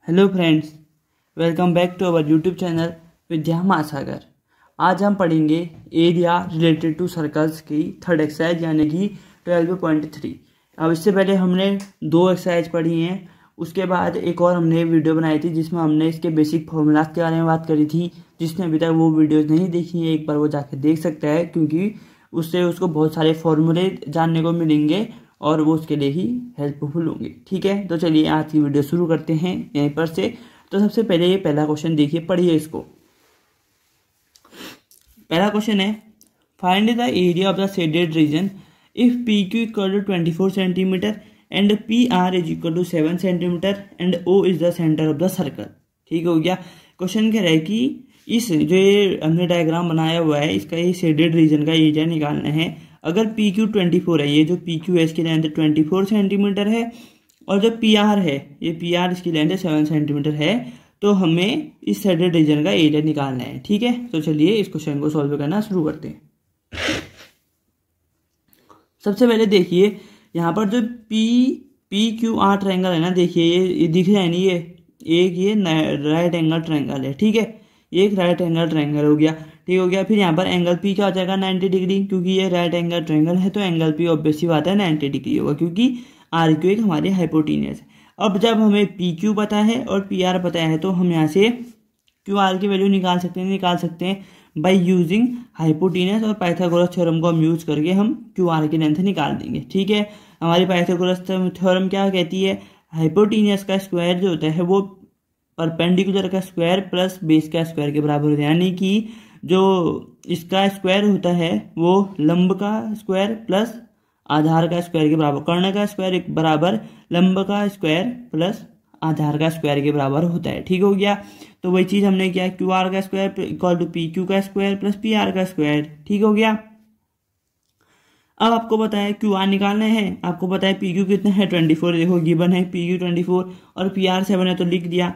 Hello friends, welcome back to our YouTube channel Vidya Mahasagar. आज हम पढ़ेंगे एरिया रिलेटेड टू सर्कल्स की थर्ड एक्सरसाइज यानी कि 12.3। अब इससे पहले हमने 2 एक्सरसाइज पढ़ी हैं, उसके बाद एक और हमने वीडियो बनाई थी जिसमें हमने इसके बेसिक फॉर्मूलाज के बारे में बात करी थी। जिसने अभी तक वो वीडियोज़ नहीं देखी है एक बार वो जाकर देख सकता है, क्योंकि उससे उसको बहुत सारे फॉर्मूले जानने को मिलेंगे और वो उसके लिए ही हेल्पफुल होंगे। ठीक है, तो चलिए आज की वीडियो शुरू करते हैं यहीं पर से। तो सबसे पहले ये पहला क्वेश्चन देखिए, पढ़िए इसको। पहला क्वेश्चन है, find the area of the shaded region if p q equal to 24 centimetre and p r is equal to 7 centimetre and o is the centre of the circle. ठीक हो गया। क्वेश्चन कह रहा है कि इस जो ये हमने डायग्राम बनाया हुआ है इसका ये शेडेड रीजन का एरिया निकालना है। अगर पी क्यू 24 है, ये जो पी क्यू है इसकी लेंथ 24 सेंटीमीटर है, और जो पी आर है ये पी आर इसकी लेंथ 7 सेंटीमीटर है, तो हमें इस शेडेड रीजन का एरिया निकालना है। ठीक है, तो चलिए इस क्वेश्चन को सॉल्व करना शुरू करते हैं। सबसे पहले देखिए यहाँ पर जो पी क्यू आर ट्रायंगल है ना, देखिए ये दिख रहा है नहीं, ये राइट एंगल ट्रायंगल है। ठीक है, ये एक राइट एंगल ट्रायंगल हो गया। ठीक हो गया। फिर यहाँ पर एंगल पी क्या हो जाएगा 90 डिग्री, क्योंकि ये राइट एंगल ट्रायंगल है तो एंगल पी ऑब्वियस सी बात है 90 डिग्री होगा, क्योंकि आर क्यू एक हमारी हाइपोटेन्यूस है। अब जब हमें पी क्यू पता है और पी आर पता है तो हम यहाँ से क्यू आर की वैल्यू निकाल सकते हैं बाय यूजिंग हाइपोटेन्यूस, और पाइथागोरस थ्योरम को हम यूज करके हम क्यू आर की लेंथ निकाल देंगे। ठीक है, हमारी पाइथागोरस थ्योरम क्या कहती है, हाइपोटेन्यूस का स्क्वायर जो होता है वो परपेंडिकुलर का स्क्वायर प्लस बेस का स्क्वायर के बराबर होता है। यानी कि जो इसका स्क्वायर होता है वो लंब का स्क्वायर प्लस आधार का स्क्वायर के बराबर, कर्ण का स्क्वायर बराबर लंब का स्क्वायर प्लस आधार का स्क्वायर के बराबर होता है। ठीक हो गया। तो वही चीज हमने किया, क्यू आर का square equal to P Q का स्क्वायर प्लस पी आर का स्क्वायर। ठीक हो गया। अब आपको पता है क्यू आर निकालना है, आपको पता है पी क्यू कितना है 24, देखो गिवन है पी क्यू 24 और पी आर 7 है तो लिख दिया।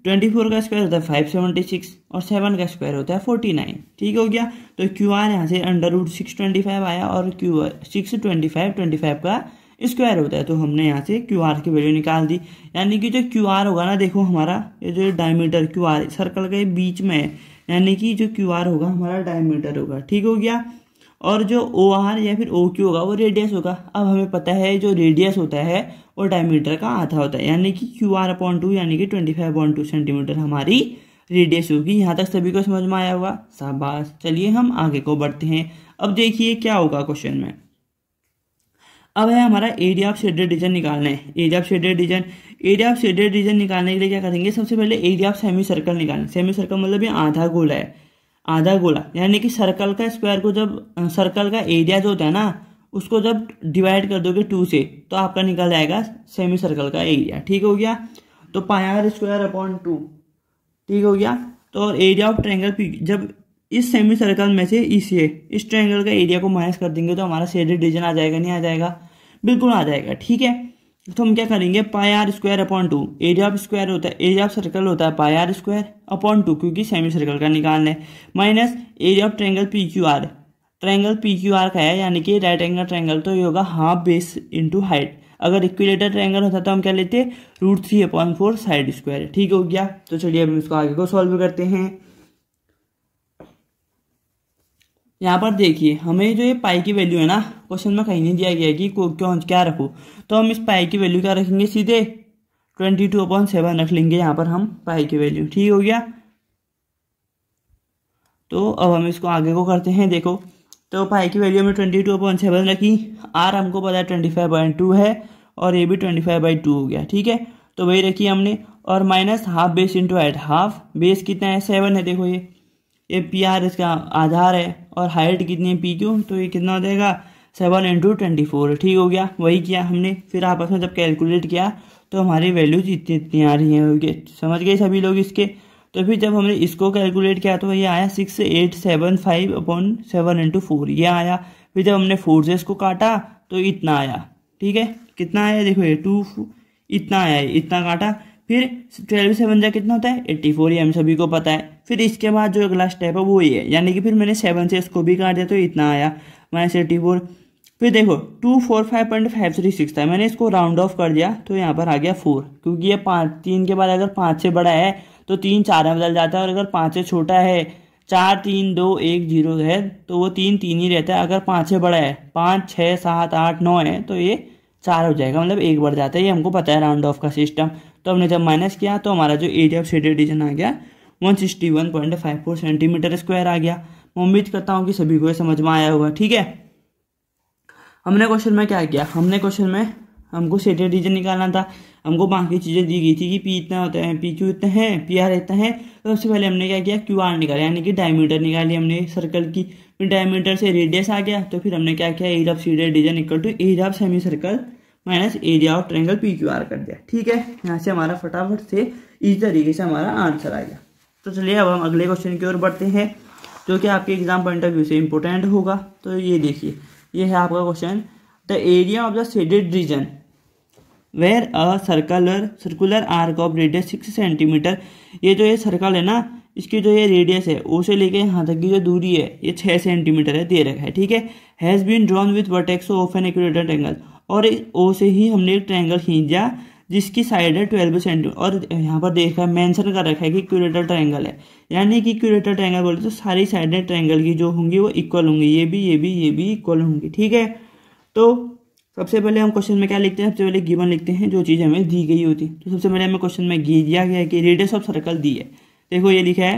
24 का स्क्वायर होता है 576 और 7 का स्क्वायर होता है 49। ठीक हो गया। तो क्यू आर यहाँ से √625 आया और क्यू 625 का स्क्वायर होता है, तो हमने यहाँ से क्यू आर की वैल्यू निकाल दी। यानी कि जो क्यू आर होगा ना, देखो हमारा ये जो डायमीटर क्यू आर सर्कल के बीच में है, यानी कि जो क्यू आर होगा हमारा डायमीटर होगा। ठीक हो गया। और जो ओ आर या फिर ओ क्यू होगा वो रेडियस होगा। अब हमें पता है जो रेडियस होता है वो डायमीटर का आधा होता है, यानी कि क्यू आर अपॉन 2 यानी कि 25.2 सेंटीमीटर हमारी रेडियस होगी। यहाँ तक सभी को समझ में आया होगा, शाबाश। चलिए हम आगे को बढ़ते हैं। अब देखिए क्या होगा क्वेश्चन में। अब है हमारा एरिया ऑफ शेडेड रीजन निकालना है। एरिया ऑफ शेडेड रीजन निकालने के लिए क्या करेंगे, सबसे पहले एरिया ऑफ सेमी सर्कल निकालना। सेमी सर्कल मतलब ये आधा गोला है, आधा गोला यानी कि सर्कल का स्क्वायर को जब सर्कल का एरिया जो होता है ना उसको जब डिवाइड कर दोगे 2 से तो आपका निकल जाएगा सेमी सर्कल का एरिया। ठीक हो गया। तो पाई आर स्क्वायर अपॉन 2। ठीक हो गया। तो एरिया ऑफ ट्रायंगल पी, जब इस सेमी सर्कल में से इस ट्रायंगल का एरिया को माइनस कर देंगे तो हमारा शेडेड रीजन आ जाएगा, नहीं आ जाएगा? बिल्कुल आ जाएगा। ठीक है, तो हम क्या करेंगे, pi r square upon 2, area of square होता है, एरिया ऑफ सर्कल होता है पाई आर स्क्वायर अपॉन 2 क्योंकि सेमी सर्कल का निकालना है, minus area of triangle P Q are. Triangle P Q R का है यानी कि राइट एंगल ट्रायंगल, तो ये होगा हाफ बेस इंटू हाइट। अगर इक्विलेटर ट्रायंगल होता तो हम क्या लेते, √3/4 साइड स्क्वायर। ठीक हो गया। तो चलिए अब इसको आगे को सॉल्व करते हैं। यहाँ पर देखिए हमें जो ये पाई की वैल्यू है ना, क्वेश्चन में कहीं नहीं दिया गया है कि क्यों क्या रखो, तो हम इस पाई की वैल्यू क्या रखेंगे, सीधे 22/7 रख लेंगे यहाँ पर हम पाई की वैल्यू। ठीक हो गया। तो अब हम इसको आगे को करते हैं। देखो तो पाई की वैल्यू में 22/7 रखी, आर हमको पता है 25/2 है और ये भी 25/2 हो गया। ठीक है, तो वही रखी हमने, और minus half base into height. Half base कितना है 7 है, देखो ये पी आर इसका आधार है, और हाइट कितनी है पी क्यू, तो ये कितना हो जाएगा 7 × 24। ठीक हो गया। वही किया हमने, फिर आपस में जब कैलकुलेट किया तो हमारी वैल्यूज इतनी आ रही हैं। समझ गए सभी लोग इसके। तो फिर जब हमने इसको कैलकुलेट किया तो ये आया 6875/7 × 4 ये आया। फिर जब हमने 4 से इसको काटा तो इतना आया। ठीक है, कितना आया देखो ये 2 इतना आया, इतना काटा। फिर 12 से 7 जा कितना होता है 84, ये हम सभी को पता है। फिर इसके बाद जो अगला स्टेप है वो ये है, यानी कि फिर मैंने 7 से इसको भी काट दिया तो इतना आया -84। फिर देखो 245.536 था, मैंने इसको राउंड ऑफ कर दिया तो यहाँ पर आ गया 4, क्योंकि ये 5 3 के बाद अगर 5 से बड़ा है तो 3 4 में बदल जाता है, और अगर 5 से छोटा है 4 3 2 1 0 है तो वो 3 3 ही रहता है। अगर 5 से बड़ा है 5 6 7 8 9 है तो ये 4 हो जाएगा, मतलब 1 बढ़ जाता है। ये हमको पता है राउंड ऑफ का सिस्टम। तो हमने जब माइनस किया तो हमारा जो एरिया ऑफ शेडेड रीजन आ गया 161.54 सेंटीमीटर स्क्वायर आ गया। मैं उम्मीद करता हूँ कि सभी को ये समझ में आया होगा। ठीक है, हमने क्वेश्चन में क्या किया, हमने क्वेश्चन में हमको शेडेड रीजन निकालना था, हमको बाकी चीज़ें दी गई थी कि पी इतना होता है, पी क्यू इतना है, पी आर इतना है। तो सबसे पहले हमने क्या किया, क्यू आर निकाला, यानी कि डायमीटर निकाली हमने सर्कल की। फिर डायमीटर से रेडियस आ गया तो फिर हमने क्या किया, area of shaded region equal to area of semi circle minus area of triangle P Q R कर दिया। ठीक है, यहाँ से हमारा फटाफट से इस तरीके से हमारा आंसर आ गया। तो चलिए अब हम अगले क्वेश्चन की ओर बढ़ते हैं, जो कि आपके एग्जाम पॉइंट ऑफ व्यू से इंपॉर्टेंट होगा। तो ये देखिए, ये है आपका question, the area of the shaded region where a circular arc of radius 6 centimetre. ये जो ये सर्कल है ना, इसकी जो ये रेडियस है ओ से लेके यहाँ तक की जो दूरी है ये 6 सेंटीमीटर है, दे रखा है। ठीक है, has been drawn with vertex of an equilateral triangle, और ओ से ही हमने एक ट्रायंगल खींचा जिसकी साइड है 12 सेंटीमीटर, और यहाँ पर देखा मेंशन कर रखा है कि इक्विलेटरल ट्रायंगल है, यानी कि इक्विलेटरल ट्रायंगल बोलते तो सारी साइडें ट्रायंगल की जो होंगी वो इक्वल होंगी, ये भी इक्वल होंगी। ठीक है, तो सबसे पहले हम क्वेश्चन में क्या लिखते हैं, सबसे पहले गिवन लिखते हैं जो चीज़ हमें दी गई होती। तो सबसे पहले हमें क्वेश्चन में दिया गया है कि रेडियस ऑफ सर्कल दी है। देखो ये लिखा है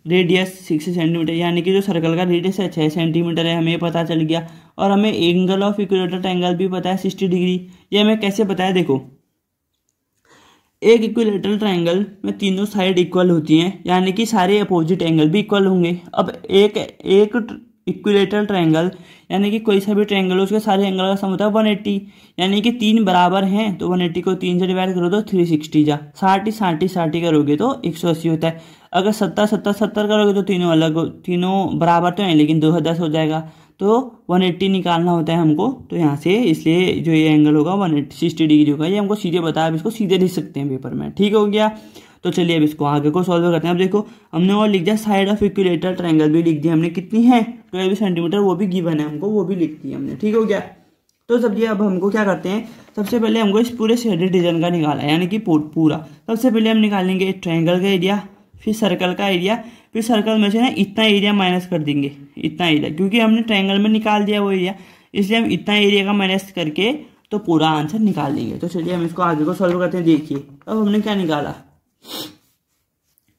रेडियस 6 सेंटीमीटर, यानी कि जो सर्कल का रेडियस है 6 सेंटीमीटर है, हमें पता चल गया। और हमें एंगल ऑफ इक्विलेटरल ट्रायंगल भी पता है 60 डिग्री। ये हमें कैसे पता है, देखो एक इक्विलेटरल ट्रायंगल में तीनों साइड इक्वल होती हैं, यानी कि सारे अपोजिट एंगल भी इक्वल होंगे। अब एक इक्विलेटरल ट्रायंगल यानी कि कोई सा भी ट्रायंगल हो उसके सारे एंगल का सम होता है 180, यानी कि 3 बराबर हैं तो 180 को 3 से डिवाइड करो तो 360 जा, 60 करोगे तो 180 होता है। अगर 70 करोगे तो तीनों बराबर तो हैं लेकिन 2 10 हो जाएगा, तो 180 निकालना होता है हमको। तो यहाँ से इसलिए जो ये एंगल होगा 160 डिग्री होगा, ये हमको सीधे बताया, अब इसको सीधे लिख सकते हैं पेपर में। ठीक हो गया, तो चलिए अब इसको आगे को सॉल्व करते हैं। अब देखो हमने और लिख दिया साइड ऑफ इक्विलेटरल ट्रायंगल भी लिख दिया हमने, कितनी है 12 सेंटीमीटर, वो भी गिवन है हमको, वो भी लिख दिया हमने। ठीक हो गया, तो समझिए अब हमको क्या करते हैं, सबसे पहले हमको इस पूरे शेडेड रीजन का निकाला, यानी कि पूरा। सबसे पहले हम निकालेंगे ट्रायंगल का एरिया, फिर सर्कल का एरिया, फिर सर्कल में से ना इतना एरिया माइनस कर देंगे, इतना एरिया, क्योंकि हमने ट्रायंगल में निकाल दिया वो एरिया, इसलिए हम इतना एरिया का माइनस करके तो पूरा आंसर निकाल देंगे। तो चलिए हम इसको आगे को सॉल्व करते हैं। देखिए अब हमने क्या निकाला,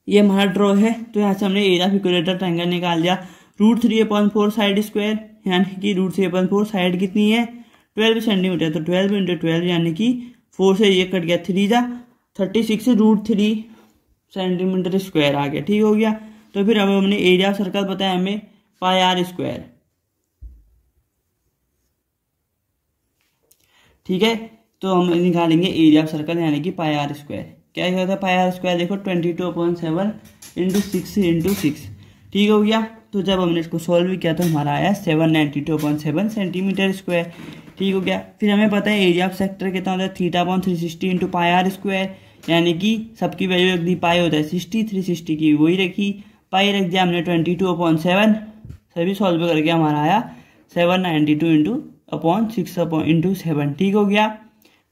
ये हमारा ड्रॉ है, तो यहाँ से हमने एरिया ऑफ इक्विलेटरल ट्रायंगल निकाल दिया। √3/4 साइड स्क्वायर, यानी कि √3/4 साइड कितनी है 12 सेंटीमीटर, तो 12 × 12 यानी कि 4 से ये कट गया 3 जा 36 √3 सेंटीमीटर स्क्वायर आ गया। ठीक हो गया, तो फिर अब हमने एरिया ऑफ सर्कल पता है हमें πr²। ठीक है, तो हम निकालेंगे एरिया ऑफ सर्कल यानी कि πr²। क्या होता है πr², देखो 22/7 × 6 × 6। ठीक हो गया, तो जब हमने इसको सॉल्व किया तो हमारा आया 792.7 सेंटीमीटर स्क्वायर। ठीक हो गया, फिर हमें पता है एरिया ऑफ सेक्टर कितना होता है θ/360 × πr², यानी कि सबकी वैल्यू रख दी, पाई होता है 60, 360 की वही रखी, पाई रख दिया हमने 22/7, सभी सॉल्व करके हमारा आया 792 × 7। ठीक हो गया,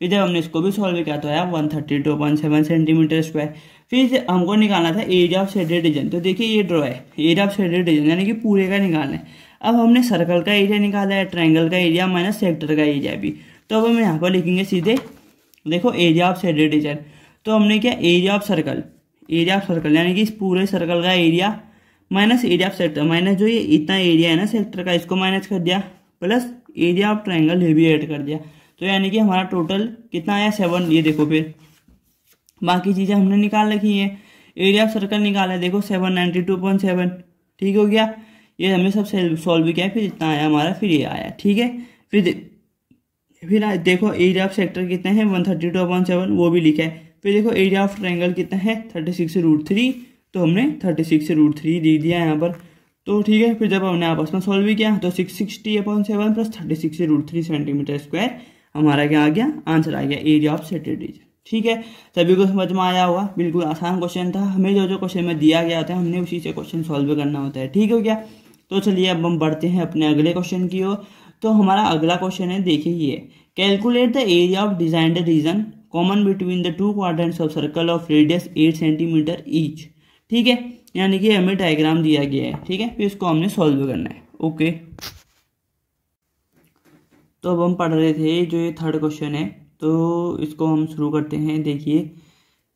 फिर जब हमने इसको भी सॉल्व किया तो आया 132.7 सेंटीमीटर स्क्वायर। फिर हमको निकालना था एरिया ऑफ शेडेड रीजन। तो देखिए ये ड्रॉ है एरिया ऑफ शेडेड रीजन, यानी कि पूरे का निकालना है। अब हमने सर्कल का एरिया निकाला है, ट्रायंगल का एरिया माइनस सेक्टर का एरिया भी, तो अब हम यहाँ पर लिखेंगे सीधे, देखो एरिया ऑफ शेडेड रीजन, तो हमने क्या एरिया ऑफ सर्कल यानी कि इस पूरे सर्कल का area minus area of sector, minus जो ये इतना एरिया है ना सेक्टर का, इसको माइनस कर दिया, प्लस एरिया ऑफ ट्रायंगल ये भी ऐड कर दिया, तो यानी कि हमारा टोटल कितना आया 7। ये देखो फिर बाकी चीज़ें हमने निकाल रखी हैं, एरिया ऑफ सर्कल निकाला है, देखो 792.7। ठीक हो गया, ये हमने सब सॉल्व किया, फिर इतना आया हमारा, फिर ये आया। ठीक है, फिर देखो एरिया ऑफ सेक्टर कितना है 132.7, वो भी लिखा है। फिर देखो एरिया ऑफ ट्रायंगल कितना है 36 √3, तो हमने 36 √3 दे दिया यहाँ पर। तो ठीक है, फिर जब हमने आपस में सॉल्व किया तो 660/7 + 36 √3 सेंटीमीटर स्क्वायर हमारा क्या आ गया, आंसर आ गया एरिया ऑफ शेडेड रीजन। ठीक है, सभी को समझ में आया होगा, बिल्कुल आसान क्वेश्चन था, हमें जो क्वेश्चन में दिया गया होता है हमने उसी से क्वेश्चन सॉल्व करना होता है। ठीक हो गया, तो चलिए अब हम बढ़ते हैं अपने अगले क्वेश्चन की ओर, तो हमारा अगला क्वेश्चन है, देखिए ये calculate the area of designed region common between the two quadrants of circle of radius 8 centimetre each. ठीक है, यानी कि हमें डायग्राम दिया गया है। ठीक है, फिर इसको हमने सॉल्व करना है। ओके, तो अब हम पढ़ रहे थे जो ये थर्ड क्वेश्चन है, तो इसको हम शुरू करते हैं। देखिए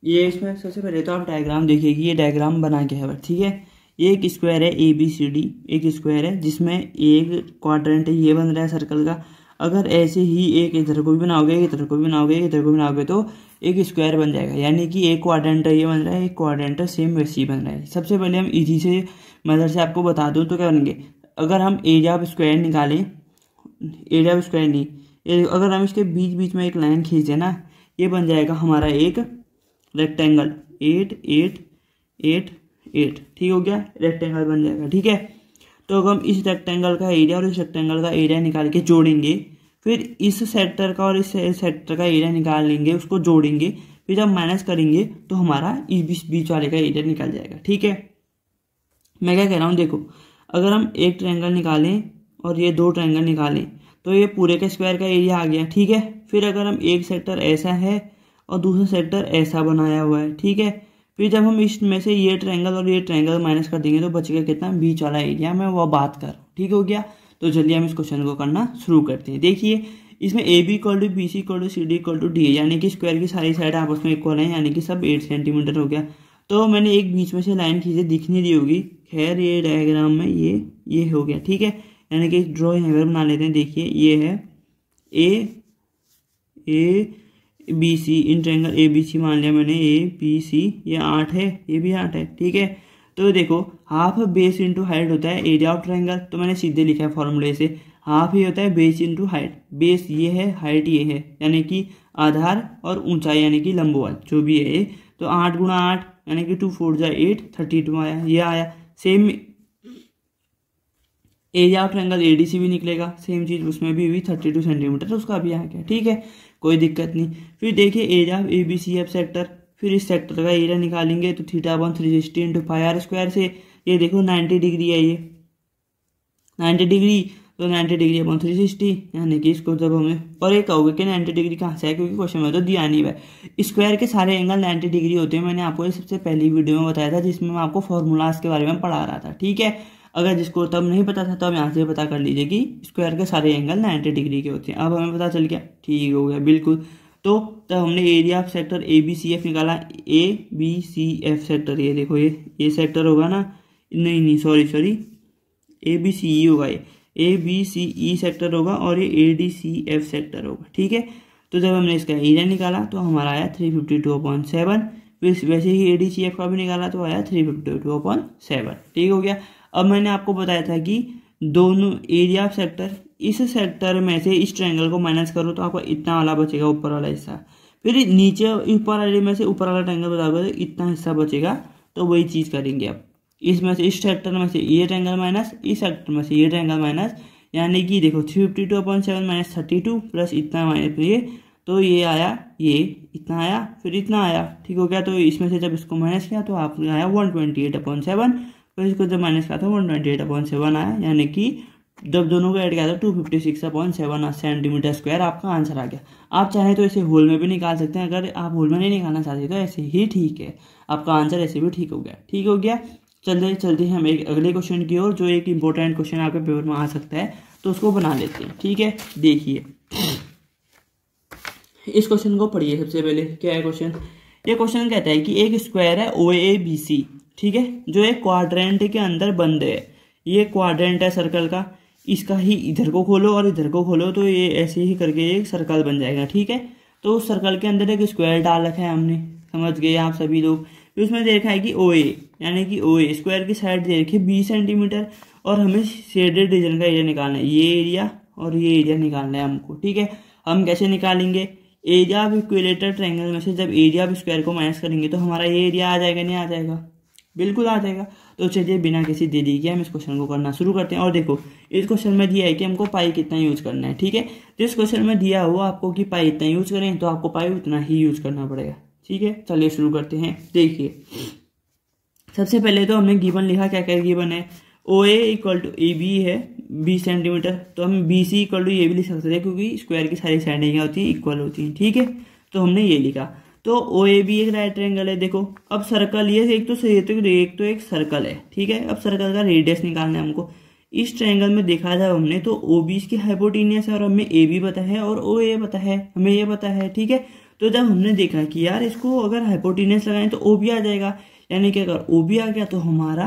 ये इसमें सबसे पहले तो आप डायग्राम देखिए कि ये डायग्राम बना क्या है। ठीक है, ये एक स्क्वायर है ABCD, एक स्क्वायर है जिसमें एक क्वाड्रेंट ये बन रहा है सर्कल का। अगर ऐसे ही एक इधर को भी बनाओगे, इधर को भी बनाओगे, इधर को भी बनाओगे तो एक स्क्वायर बन जाएगा। यानी कि एक क्वाड्रेंट ये बन रहा है, एक क्वाड्रेंट सेम वैसे ही बन रहा है। सबसे पहले हम इजी से मेथड से आपको बता दूं तो क्या बनेंगे, अगर हम एरिया ऑफ स्क्वायर निकालें, एरिया ऑफ स्क्वायर नहीं, अगर हम इसके बीच बीच में एक लाइन खींच दें ना, ये बन जाएगा हमारा एक रेक्टेंगल 8 8 8 8। ठीक हो गया, रेक्टेंगल बन जाएगा। ठीक है, तो अब हम इस रेक्टेंगल का एरिया और इस रेक्टेंगल का एरिया निकाल के जोड़ेंगे, फिर इस सेक्टर का और इस सेक्टर का एरिया निकाल लेंगे, उसको जोड़ेंगे, फिर जब माइनस करेंगे तो हमारा बीच वाले का एरिया निकल जाएगा। ठीक है, मैं क्या कह रहा हूँ, देखो अगर हम एक ट्रायंगल निकालें और ये दो ट्रायंगल निकालें तो ये पूरे के स्क्वायर का एरिया आ गया। ठीक है, फिर अगर हम एक सेक्टर ऐसा है और दूसरा सेक्टर ऐसा बनाया हुआ है, ठीक है, फिर जब हम इसमें से ये ट्रायंगल और ये ट्रायंगल माइनस कर देंगे तो बचेगा कितना, बीच वाला एरिया, मैं वो बात कर रहा हूँ। ठीक हो गया, तो चलिए हम इस क्वेश्चन को करना शुरू करते हैं। देखिए इसमें AB = BC = CD = DA, यानी कि स्क्वायर की सारी साइड आपस में इक्वल है, यानी कि सब 8 सेंटीमीटर हो गया। तो मैंने एक बीच में से लाइन खींचे, दिख नहीं रही होगी, खैर ये डायग्राम में ये हो गया। ठीक है, यानी कि ड्रॉ यहाँ पर बना लेते हैं। देखिए ये है ABC, इन ट्रायंगल ABC मान लिया मैंने, ABC, ये 8 है, ये भी 8 है। ठीक है, तो देखो हाफ बेस इंटू हाइट होता है एरिया ऑफ ट्रायंगल, तो मैंने सीधे लिखा है फॉर्मूले से, हाफ ही होता है बेस इंटू हाइट। बेस ये है, हाइट ये है, यानी कि आधार और ऊंचाई यानी कि लंबवत जो भी है ये। तो 8 × 8 यानी कि 2 4 8, 32 आया, ये आया। Same area of triangle ADC भी निकलेगा, सेम चीज उसमें भी हुई 32 सेंटीमीटर, उसका भी आ गया। ठीक है, कोई दिक्कत नहीं। फिर देखिए एरिया ऑफ ABCF सेक्टर, फिर इस सेक्टर का एरिया निकालेंगे तो θ/360 × πr² से, ये देखो 90 डिग्री है, ये 90 डिग्री, तो 90 डिग्री अपॉन 360, यानी कि इसको जब हमें, और एक कहोगे कि 90 डिग्री कहाँ से है, क्योंकि क्वेश्चन में तो दिया नहीं है। स्क्वायर के सारे एंगल 90 डिग्री होते हैं, मैंने आपको ये सबसे पहली वीडियो में बताया था जिसमें मैं आपको फॉर्मूलाज के बारे में पढ़ा रहा था। ठीक है, अगर जिसको तब नहीं पता था तो अब यहाँ से पता कर लीजिए कि स्क्वायर के सारे एंगल 90 डिग्री के होते हैं। अब हमें पता चल गया, ठीक हो गया बिल्कुल। तो तब हमने एरिया ऑफ सेक्टर ABCF निकाला, ABCF सेक्टर, ये देखो ये सेक्टर होगा ना, नहीं सॉरी ABCE होगा, ये ABCE सेक्टर होगा और ये ADCF सेक्टर होगा। ठीक है, तो जब हमने इसका एरिया निकाला तो हमारा आया 352/7, फिर वैसे ही ADCF का भी निकाला तो आया 352/7। ठीक हो गया। अब मैंने आपको बताया था कि दोनों एरिया ऑफ सेक्टर, इस सेक्टर में से इस ट्रायंगल को माइनस करो तो आपको इतना वाला बचेगा, ऊपर वाला हिस्सा, फिर नीचे ऊपर वाले में से ऊपर वाला ट्रायंगल बताओगे तो इतना हिस्सा बचेगा। तो वही चीज करेंगे अब, इसमें से इस सेक्टर में से ये ट्रायंगल माइनस, इस सेक्टर में से ये ट्रायंगल माइनस, यानी कि देखो 352/7 - 32 प्लस इतना माइनस ये, तो ये आया, ये इतना आया, फिर इतना आया। ठीक हो गया, तो इसमें से जब इसको माइनस किया तो आपको आया 128/7, फिर इसको जब माइनस किया था 128/7 आया, यानी कि जब दोनों को ऐड किया था 256/7 सेंटीमीटर स्क्वायर आपका आंसर आ गया। आप चाहें तो इसे होल में भी निकाल सकते हैं, अगर आप होल में नहीं निकालना चाहते तो ऐसे ही ठीक है, आपका आंसर ऐसे भी ठीक हो गया। ठीक हो गया, चलते हम एक अगले क्वेश्चन की ओर, जो एक इंपॉर्टेंट क्वेश्चन आपके पेपर में आ सकता है, तो उसको बना लेते हैं। ठीक है, देखिए इस क्वेश्चन को पढ़िए। सबसे पहले क्या है क्वेश्चन, ये क्वेश्चन कहता है कि एक स्क्वायर है OABC, ठीक है, जो एक क्वाड्रेंट के अंदर बंद है। ये क्वाड्रेंट है सर्कल का, इसका ही इधर को खोलो और इधर को खोलो तो ये ऐसे ही करके एक सर्कल बन जाएगा। ठीक है, तो उस सर्कल के अंदर एक स्क्वायर डाल रखा है हमने, समझ गए आप सभी लोग। फिर उसमें दे रखा है कि OA, यानी कि OA स्क्वायर की साइड दे रखी है 20 सेंटीमीटर, और हमें शेडेड रीजन का एरिया निकालना है, ये एरिया और ये एरिया निकालना है हमको। ठीक है, हम कैसे निकालेंगे, एरिया ऑफ इक्विलेटरल ट्रायंगल में से जब एरिया ऑफ स्क्वायर को माइनस करेंगे तो हमारा ये एरिया आ जाएगा, नहीं आ जाएगा, बिल्कुल आ जाएगा। तो चलिए बिना किसी देरी के हम इस क्वेश्चन को करना शुरू करते हैं। और देखो इस क्वेश्चन में दिया है कि हमको पाई कितना यूज करना है। ठीक है, जिस क्वेश्चन में दिया हुआ आपको कि पाई इतना यूज करें तो आपको पाई उतना ही यूज करना पड़ेगा। ठीक है, चलिए शुरू करते हैं। देखिए सबसे पहले तो हमने गिवन लिखा, क्या क्या गिवन है, OA = AB है, 20 सेंटीमीटर, तो हम BC इक्वल टू ये भी लिख सकते थे क्योंकि स्क्वायर की सारी साइडें क्या होती हैं, इक्वल होती हैं। ठीक है, तो हमने ये लिखा। तो OAB एक राइट ट्रायंगल है। देखो अब सर्कल ये एक तो एक सर्कल है। ठीक है, अब सर्कल का रेडियस निकालना है हमको। इस ट्रायंगल में देखा जाए हमने तो OB इसकी हाइपोटेनियस है और हमें AB पता है और OA पता है, हमें ये पता है। ठीक है, तो जब हमने देखा कि यार इसको अगर हाइपोटेनियस लगाएं तो OB आ जाएगा, यानी कि अगर OB आ गया तो हमारा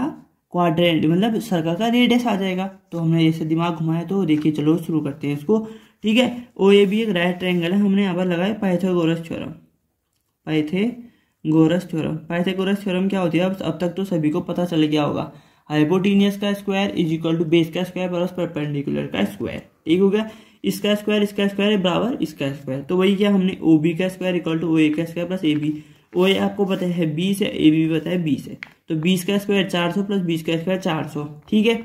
क्वाड्रेंट मतलब सर्कल का रेडियस आ जाएगा। तो हमने जैसे दिमाग घुमाया तो देखिए, चलो शुरू करते हैं इसको। ठीक है, OAB एक राइट ट्रायंगल है। हमने यहाँ पर लगाया पाइथागोरस थ्योरम। पाइथागोरस थ्योरम क्या होती है, अब तक तो सभी को पता चल गया होगा। हाइपोटेनियस का square is equal to base का स्क्वायर प्लस परपेंडिकुलर का स्क्वायर। ठीक हो गया, इसका स्क्वायर बराबर इसका स्क्वायर। तो वही क्या, हमने OB का स्क्वायर इक्वल टू OA का स्क्वायर प्लस AB। OA आपको पता है 20 है, AB भी पता है 20 है, तो 20 का स्क्वायर 400 प्लस 20 का स्क्वायर 400। ठीक है,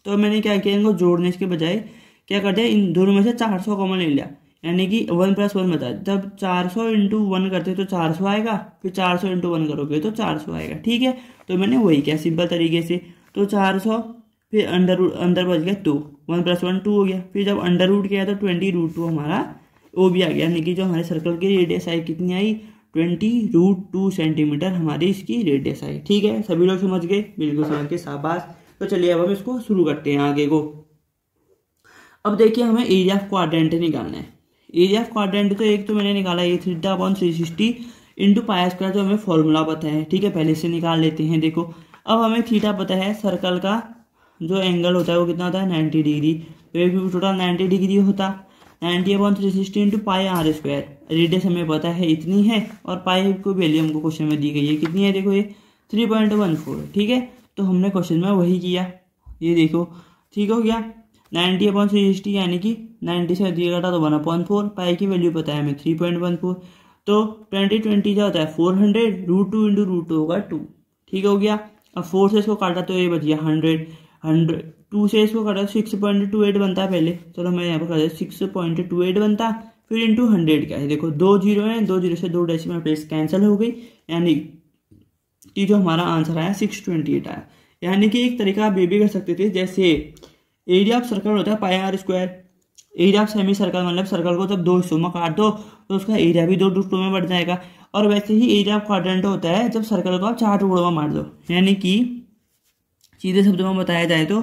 तो मैंने क्या किया, इनको जोड़ने के बजाय क्या कर दिया, इन दोनों में से 400 कॉमन ले लिया, यानी कि 1 + 1 बता। जब 400 × 1 करते तो 400 आएगा, फिर 400 × 1 करोगे तो 400 आएगा। ठीक है, तो मैंने वही किया सिंपल तरीके से। तो 400 फिर अंदर बच गया 2, 1 + 1 2 हो गया। फिर जब अंडर रूट किया तो 20√2 हमारा OB आ गया, यानी कि जो हमारे सर्कल की रेडियस आई कितनी आई, 20√2 सेंटीमीटर हमारी इसकी रेडियस आई। ठीक है, सभी लोग समझ गए, बिल्कुल समझ के शाबाश। तो चलिए अब हम इसको शुरू करते हैं आगे को। अब देखिए हमें एरिया ऑफ क्वाड्रेंट निकालना है। एरिया ऑफ क्वाड्रेंट तो एक तो मैंने निकाला ये θ/360 × π², जो हमें फॉर्मूला पता है। ठीक है, पहले से निकाल लेते हैं। देखो अब हमें थीटा पता है, सर्कल का जो एंगल होता है वो कितना होता है 90 डिग्री, तो टोटल 90 डिग्री होता। 90/360 × πr²। रेडियस हमें पता है इतनी है और पाई को वैल्यू हमको क्वेश्चन में दी गई है कितनी है, देखो ये 3.14। ठीक है, तो हमने क्वेश्चन में वही किया, ये देखो ठीक हो गया। 90/360 यानी कि 90 से दिया घटा तो 1/4, पाई की वैल्यू पता है हमें 3.14। तो 20 क्या होता है 400, √2 × √2 होगा 2। ठीक हो गया, अब 4 से इसको काटा तो ये बच गया 100, 2 से इसको काटा 6.28 बनता है पहले। चलो मैं यहाँ पर कर 6.28 बनता, फिर इंटू 100 क्या है, देखो 2 जीरो है, 2 जीरो से 2 डेसिमल प्लेस कैंसिल हो गई, यानी कि जो हमारा आंसर आया 628 आया। यानी कि एक तरीका आप ये भी कर सकते थे, जैसे एरिया ऑफ सर्कल होता है πr², area of semi circle मतलब सर्कल को जब 2 हिस्सों में काट दो तो उसका एरिया भी 2 टुकड़ों में बढ़ जाएगा। और वैसे ही एरिया ऑफ क्वाड्रेंट होता है जब सर्कल को आप 4 टुकड़ों में मार दो, यानी कि सीधे शब्दों में बताया जाए तो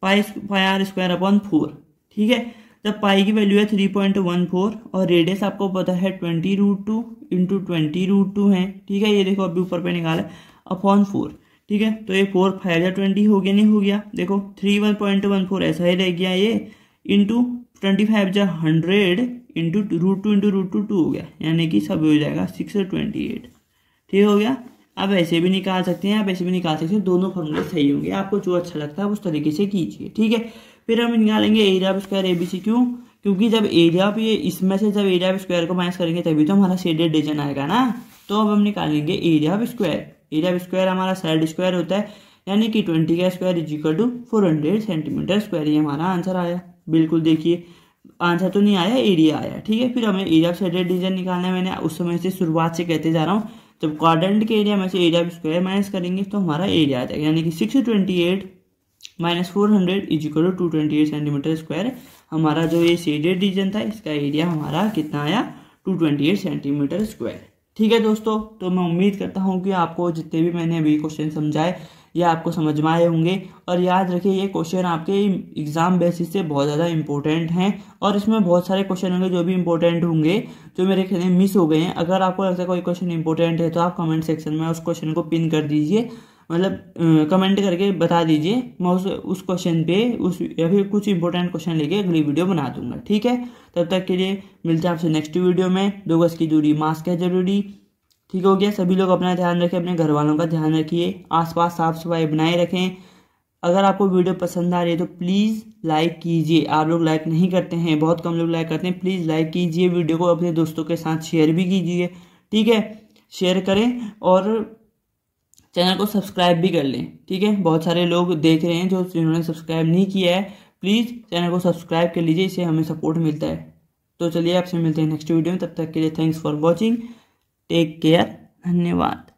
πr²/4। ठीक है, जब पाई की वैल्यू है 3.14 और रेडियस आपको पता है 20√2 × 20√2 है। ठीक है, ये देखो अभी ऊपर पे निकाला /4। ठीक है, तो ये 4 5 या 20 हो गया, नहीं हो गया, देखो 3.14 ऐसा ही रह गया, ये इंटू 25 या 100 इंटू √2 × √2 2 हो गया, यानी कि सब हो जाएगा 628। ठीक हो गया, आप ऐसे भी निकाल सकते हैं, आप ऐसे भी निकाल सकते हैं, दोनों फॉर्मूले सही होंगे, आपको जो अच्छा लगता है उस तरीके से कीजिए। ठीक है, फिर हम निकालेंगे एरिया ऑफ स्क्वायर ABC। क्योंकि जब एरिया ऑफ ये इसमें से जब एरिया ऑफ स्क्वायर को माइनस करेंगे तभी तो हमारा शेडेड रीजन आएगा ना। तो अब हम निकालेंगे area of square. Area of square हमारा साइड स्क्वायर होता है, यानी कि 20 का square is equal to 400 centimetre square. ये हमारा आंसर आया, बिल्कुल देखिए आंसर तो नहीं आया, एरिया आया। ठीक है, फिर हमें एरिया ऑफ शेडेड रीजन निकालना है। मैंने उस समय से शुरुआत से कहते जा रहा हूँ, जब क्वाड्रेंट के एरिया में से एरिया ऑफ स्क्वायर माइनस करेंगे तो हमारा एरिया आ जाएगा, यानी कि 628 - 400 is equal to 228 centimetre square. हमारा जो ये शेडेड रीजन था इसका एरिया हमारा कितना आया 228 सेंटीमीटर स्क्वायर। ठीक है दोस्तों, तो मैं उम्मीद करता हूँ कि आपको जितने भी मैंने अभी क्वेश्चन समझाए ये आपको समझ में आए होंगे। और याद रखिए ये क्वेश्चन आपके एग्जाम बेसिस से बहुत ज़्यादा इंपॉर्टेंट हैं और इसमें बहुत सारे क्वेश्चन होंगे जो भी इंपॉर्टेंट होंगे, जो मेरे ख्याल में मिस हो गए हैं। अगर आपको लगता है कोई क्वेश्चन इंपॉर्टेंट है तो आप कमेंट सेक्शन में उस क्वेश्चन को पिन कर दीजिए, मतलब कमेंट करके बता दीजिए, मैं उस क्वेश्चन पे या फिर कुछ इंपॉर्टेंट क्वेश्चन लेके अगली वीडियो बना दूंगा। ठीक है, तब तक के लिए मिलते हैं आपसे नेक्स्ट वीडियो में। 2 गज की दूरी, मास्क है जरूरी। ठीक हो गया, सभी लोग अपना ध्यान रखें, अपने घर वालों का ध्यान रखिए, आसपास साफ सफाई बनाए रखें। अगर आपको वीडियो पसंद आ रही है तो प्लीज़ लाइक कीजिए। आप लोग लाइक नहीं करते हैं, बहुत कम लोग लाइक करते हैं, प्लीज़ लाइक कीजिए। वीडियो को अपने दोस्तों के साथ शेयर भी कीजिए। ठीक है, शेयर करें और चैनल को सब्सक्राइब भी कर लें। ठीक है, बहुत सारे लोग देख रहे हैं जिन्होंने सब्सक्राइब नहीं किया है, प्लीज़ चैनल को सब्सक्राइब कर लीजिए, इससे हमें सपोर्ट मिलता है। तो चलिए आपसे मिलते हैं नेक्स्ट वीडियो में, तब तक के लिए thanks for watching, take care, धन्यवाद।